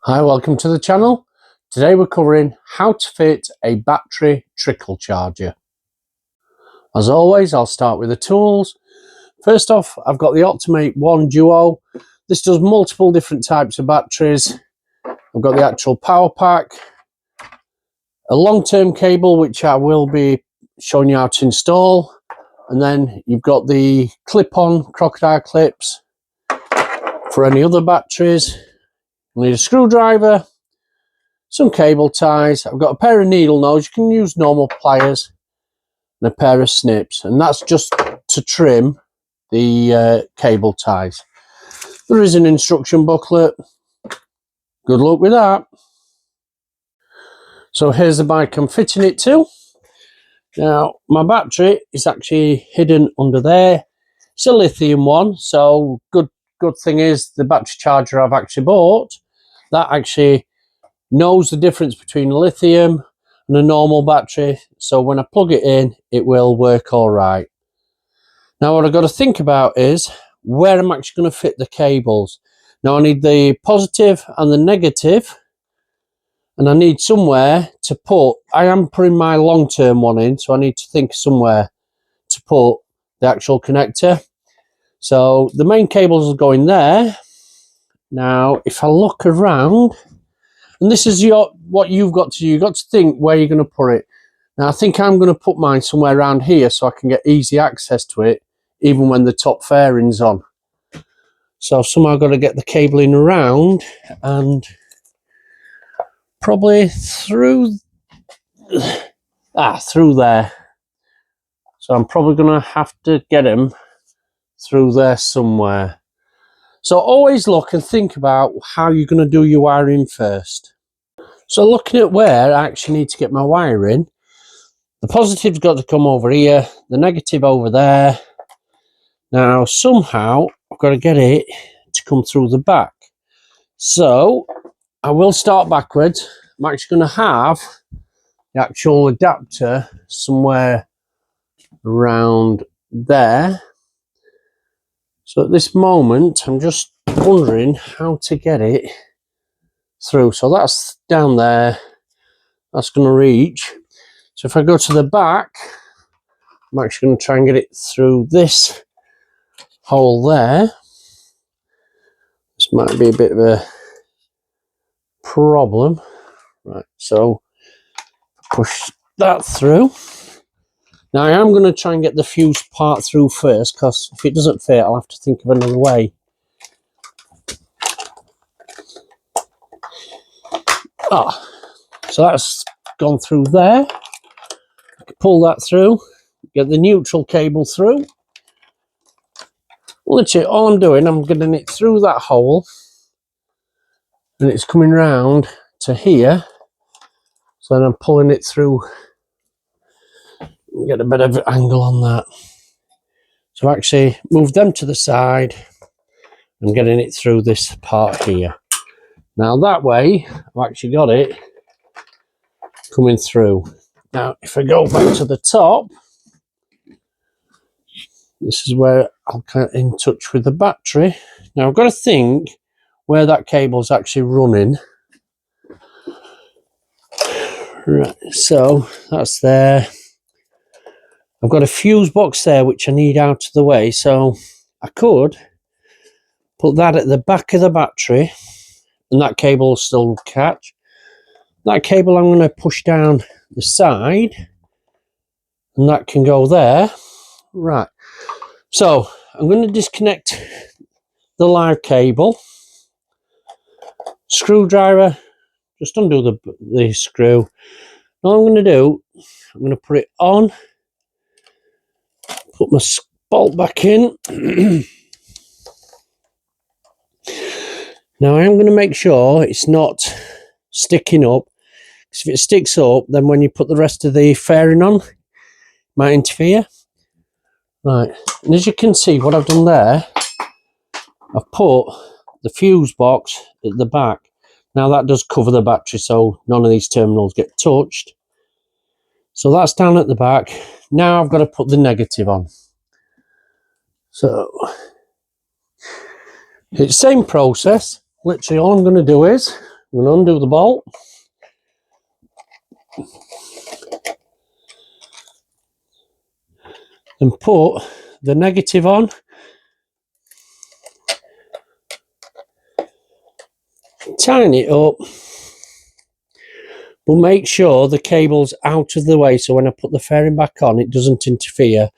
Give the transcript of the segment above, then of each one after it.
Hi, welcome to the channel. Today we're covering how to fit a battery trickle charger. As always, I'll start with the tools. First off, I've got the Optimate 1 Duo. This does multiple different types of batteries. I've got the actual power pack, a long-term cable which I will be showing you how to install, and then you've got the clip-on crocodile clips for any other batteries. You need a screwdriver, some cable ties. I've got a pair of needle nose. You can use normal pliers, and a pair of snips, and that's just to trim the cable ties. There is an instruction booklet. Good luck with that. So here's the bike I'm fitting it to. Now my battery is actually hidden under there. It's a lithium one, so good thing is the battery charger I've actually bought, that actually knows the difference between lithium and a normal battery, so when I plug it in it will work all right. Now what I've got to think about is where I'm actually going to fit the cables. Now I need the positive and the negative, and I need somewhere to put, I am putting my long-term one in, so I need to think somewhere to put the actual connector. So the main cables will go in there. Now if I look around, and this is what you've got to do, you've got to think where you're going to put it. Now I think I'm going to put mine somewhere around here so I can get easy access to it even when the top fairing's on. So somehow I've got to get the cabling around and probably through there. So I'm probably going to have to get them through there somewhere. So always look and think about how you're going to do your wiring first. So looking at where I actually need to get my wire in, the positive's got to come over here, the negative over there. Now somehow I've got to get it to come through the back. So I will start backwards. I'm actually going to have the actual adapter somewhere around there. So at this moment I'm just wondering how to get it through. So that's down there, that's going to reach. So if I go to the back, I'm actually going to try and get it through this hole there. This might be a bit of a problem. Right, so push that through. Now I am going to try and get the fuse part through first, because if it doesn't fit I'll have to think of another way. So that's gone through there. I can pull that through, get the neutral cable through. Literally all I'm doing, I'm getting it through that hole, and it's coming round to here. So then I'm pulling it through, get a bit of an angle on that. So actually move them to the side and getting it through this part here. Now that way I've actually got it coming through. Now if I go back to the top, this is where I'll get in touch with the battery. Now I've got to think where that cable's actually running. Right, so that's there. I've got a fuse box there which I need out of the way, so I could put that at the back of the battery and that cable will still catch. That cable I'm going to push down the side and that can go there. Right, so I'm going to disconnect the live cable. Screwdriver, just undo the screw. All I'm going to do, I'm going to put it on, put my bolt back in. Now I am going to make sure it's not sticking up, because if it sticks up then when you put the rest of the fairing on it might interfere. Right, and as you can see what I've done there, I've put the fuse box at the back. Now that does cover the battery so none of these terminals get touched. So that's down at the back. Now I've got to put the negative on. So It's same process. Literally all I'm going to do is I'm going to undo the bolt. And put the negative on. Tighten it up. But make sure the cable's out of the way so when I put the fairing back on it doesn't interfere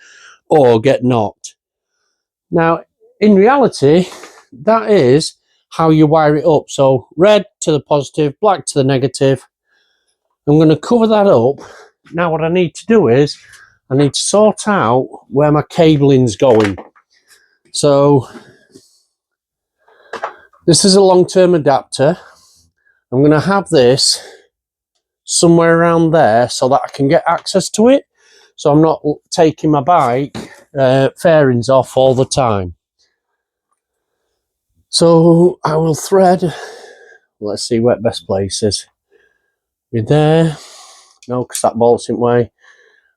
or get knocked. Now in reality that is how you wire it up. So red to the positive, black to the negative. I'm going to cover that up. Now what I need to do is I need to sort out where my cabling's going. So this is a long-term adapter. I'm going to have this somewhere around there so that I can get access to it. So I'm not taking my bike fairings off all the time. So I will thread, let's see where best place is. Be there. No, because that bolt's in way.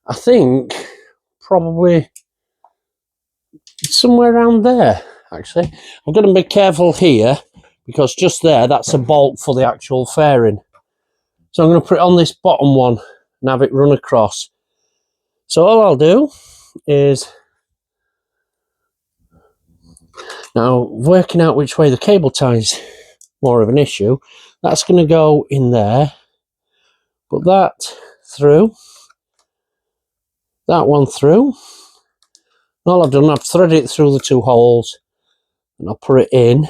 I think probably somewhere around there, actually. I'm going to be careful here because just there, that's a bolt for the actual fairing. So I'm going to put it on this bottom one and have it run across. So all I'll do is, now working out which way the cable ties more of an issue, that's going to go in there, put that through, that one through. All I've done, I've threaded it through the two holes and I'll put it in.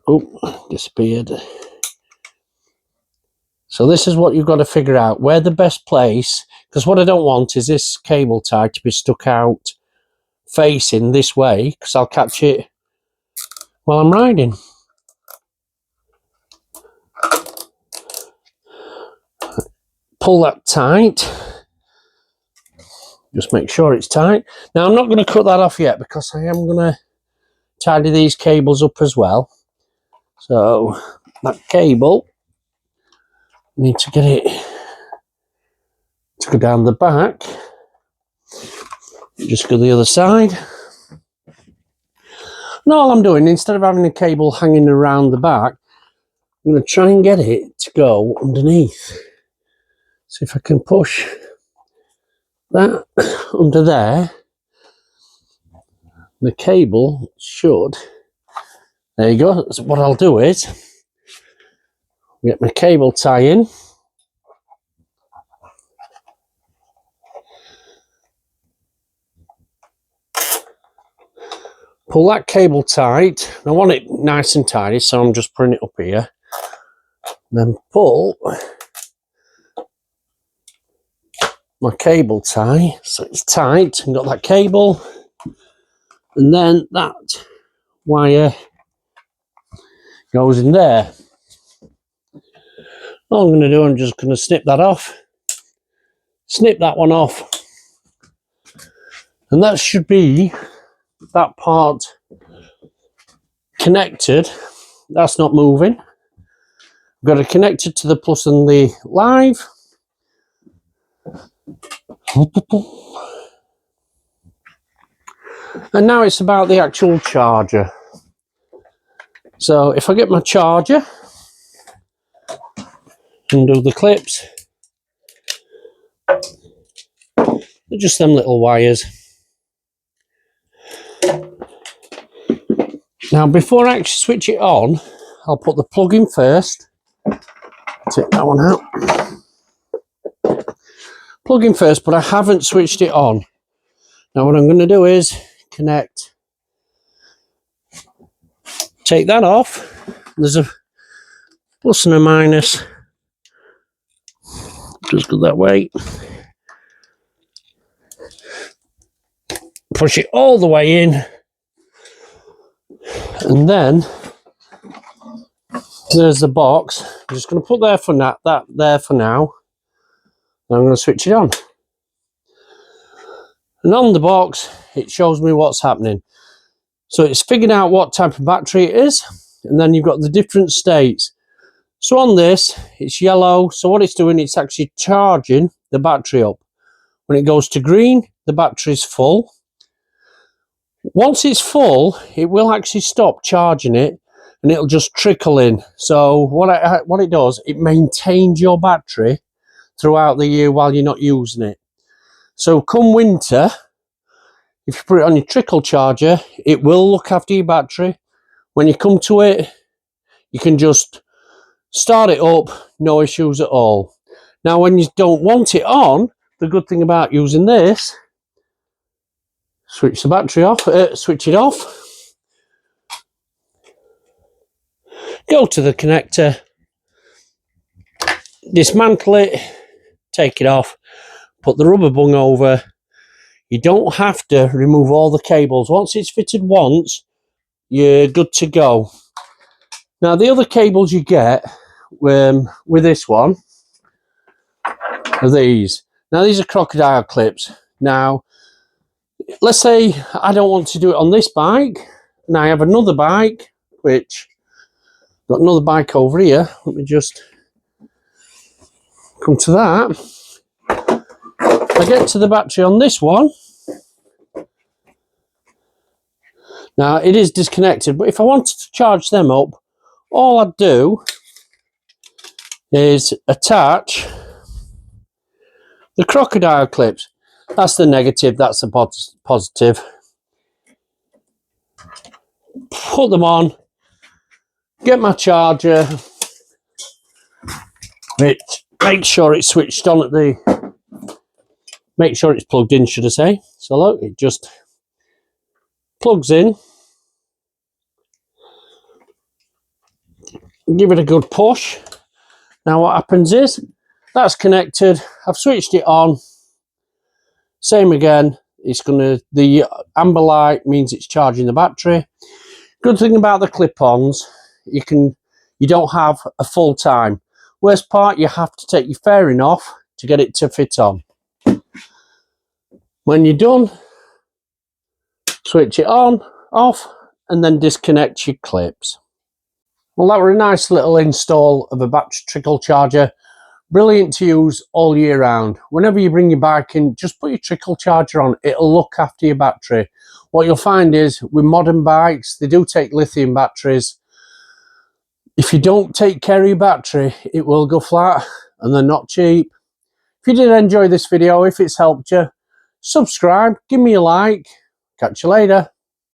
Oh, disappeared. So this is what you've got to figure out, where the best place, because what I don't want is this cable tie to be stuck out facing this way, because I'll catch it while I'm riding. Pull that tight. Just make sure it's tight. Now I'm not going to cut that off yet because I am going to tidy these cables up as well. So that cable, need to get it to go down the back. Just go the other side. And all I'm doing, instead of having a cable hanging around the back, I'm going to try and get it to go underneath. See if I can push that under there. The cable should, there you go. So what I'll do is get my cable tie in. Pull that cable tight. I want it nice and tidy, so I'm just putting it up here. Then pull my cable tie so it's tight and got that cable. And then that wire goes in there. All I'm going to do, I'm just going to snip that off. Snip that one off. And that should be that part connected. That's not moving. I've got it connected to the plus and the live. And now it's about the actual charger. So if I get my charger, undo the clips, they're just them little wires. Now before I actually switch it on, I'll put the plug in first. Take that one out. Plug in first, but I haven't switched it on. Now what I'm going to do is connect. Take that off. There's a plus and a minus. Just go that way. Push it all the way in. And then there's the box. I'm just going to put there for that there for now. I'm going to switch it on. And on the box, it shows me what's happening. So it's figured out what type of battery it is, and then you've got the different states. So on this, it's yellow. So what it's doing, it's actually charging the battery up. When it goes to green, the battery's full. Once it's full, it will actually stop charging it and it'll just trickle in. So what it does, it maintains your battery throughout the year while you're not using it. So come winter, if you put it on your trickle charger, it will look after your battery. When you come to it, you can just start it up, no issues at all. Now, when you don't want it on, the good thing about using this, switch the battery off, switch it off, go to the connector, dismantle it, take it off, put the rubber bung over. You don't have to remove all the cables. Once it's fitted once, you're good to go. Now, the other cables you get with this one are these. Now, these are crocodile clips. Now, let's say I don't want to do it on this bike, and I have another bike, which got another bike over here. Let me just come to that. I get to the battery on this one. Now, it is disconnected, but if I wanted to charge them up, all I'd do is attach the crocodile clips. That's the negative, that's the positive. Put them on, get my charger, which make sure it's switched on at the, make sure it's plugged in, should I say. So look, it just plugs in. Give it a good push. Now what happens is, that's connected, I've switched it on. Same again, it's gonna, the amber light means it's charging the battery. Good thing about the clip-ons, you don't have a full time. Worst part, you have to take your fairing off to get it to fit on. When you're done, switch it on, off, and then disconnect your clips. Well, that were a nice little install of a battery trickle charger. Brilliant to use all year round. Whenever you bring your bike in, just put your trickle charger on. It'll look after your battery. What you'll find is, with modern bikes, they do take lithium batteries. If you don't take care of your battery, it will go flat, and they're not cheap. If you did enjoy this video, if it's helped you, subscribe, give me a like. Catch you later.